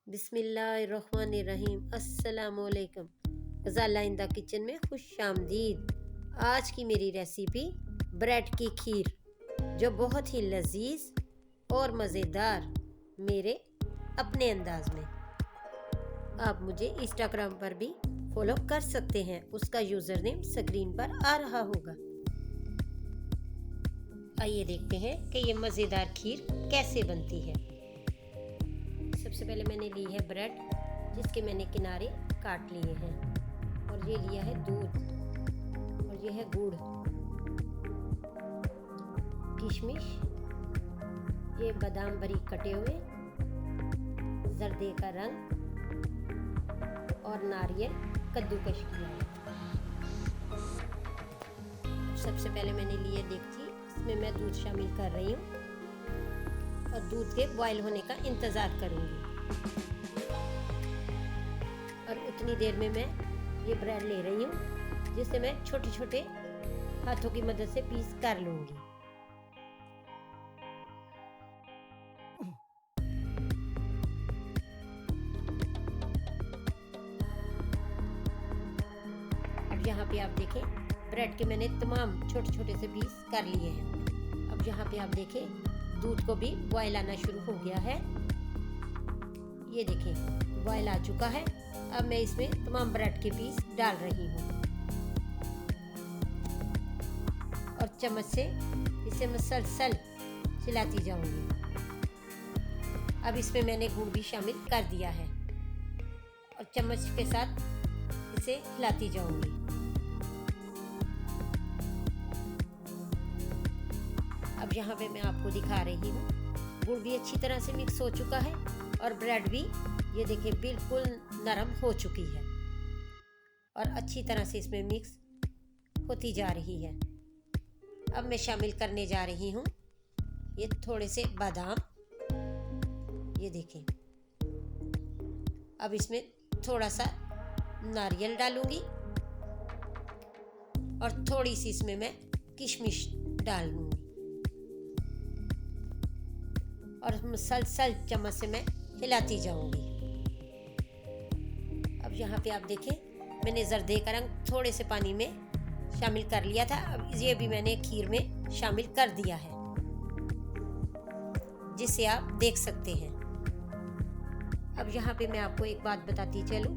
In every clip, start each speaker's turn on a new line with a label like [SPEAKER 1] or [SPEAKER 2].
[SPEAKER 1] बिस्मिल्लाहिर्रहमानिर्रहीम। अस्सलामुअलैकुम। Ghazala in the kitchen में खुश आमदीद। आज की मेरी रेसिपी ब्रेड की खीर, जो बहुत ही लजीज और मज़ेदार मेरे अपने अंदाज में। आप मुझे इंस्टाग्राम पर भी फॉलो कर सकते हैं, उसका यूज़र नेम स्क्रीन पर आ रहा होगा। आइए देखते हैं कि ये मज़ेदार खीर कैसे बनती है। सबसे पहले मैंने ली है ब्रेड, जिसके मैंने किनारे काट लिए हैं, और ये लिया है दूध, और ये है गुड़, किशमिश, ये बादाम बारीक कटे हुए, जर्दे का रंग और नारियल कद्दूकश किया है। सबसे पहले मैंने लिए देगची, इसमें मैं दूध शामिल कर रही हूँ और दूध के बॉयल होने का इंतज़ार करूँगी। और उतनी देर में मैं ये ब्रेड ले रही हूँ, जिसे मैं छोटे छोटे हाथों की मदद से पीस कर लूँगी। अब यहाँ पे आप देखें, ब्रेड के मैंने तमाम छोटे छोटे से पीस कर लिए हैं। अब यहाँ पे आप देखें, दूध को भी बॉयल आना शुरू हो गया है। ये देखें, बॉयल आ चुका है। अब मैं इसमें तमाम ब्रेड के पीस डाल रही हूँ और चम्मच से इसे मुसलसल चलाती जाऊंगी। अब इसमें मैंने गुड़ भी शामिल कर दिया है और चम्मच के साथ इसे हिलाती जाऊंगी। अब यहाँ पे मैं आपको दिखा रही हूँ, गुड़ भी अच्छी तरह से मिक्स हो चुका है और ब्रेड भी ये देखिए बिल्कुल नरम हो चुकी है और अच्छी तरह से इसमें मिक्स होती जा रही है। अब मैं शामिल करने जा रही हूँ ये थोड़े से बादाम, ये देखें। अब इसमें थोड़ा सा नारियल डालूंगी और थोड़ी सी इसमें मैं किशमिश डाल दूंगी और मुसलसल चम्मच से मैं हिलाती जाऊंगी। अब यहाँ पे आप देखें, मैंने जर्दे का रंग थोड़े से पानी में शामिल कर लिया था। अब ये भी मैंने खीर में शामिल कर दिया है, जिसे आप देख सकते हैं। अब यहाँ पे मैं आपको एक बात बताती चलूँ,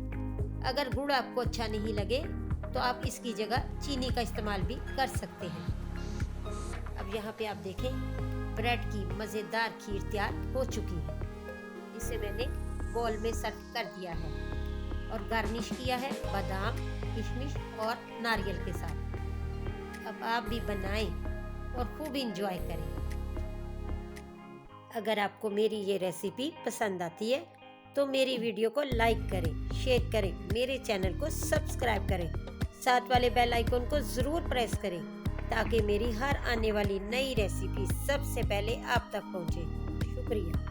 [SPEAKER 1] अगर गुड़ आपको अच्छा नहीं लगे तो आप इसकी जगह चीनी का इस्तेमाल भी कर सकते हैं। अब यहाँ पे आप देखें, ब्रेड की मज़ेदार खीर तैयार हो चुकी है। इसे मैंने बोल में सर्व कर दिया है और गार्निश किया है बादाम, किशमिश और नारियल के साथ। अब आप भी बनाएं और खूब इंजॉय करें। अगर आपको मेरी ये रेसिपी पसंद आती है तो मेरी वीडियो को लाइक करें, शेयर करें, मेरे चैनल को सब्सक्राइब करें, साथ वाले बेल आइकन को ज़रूर प्रेस करें, ताकि मेरी हर आने वाली नई रेसिपी सबसे पहले आप तक पहुंचे। शुक्रिया।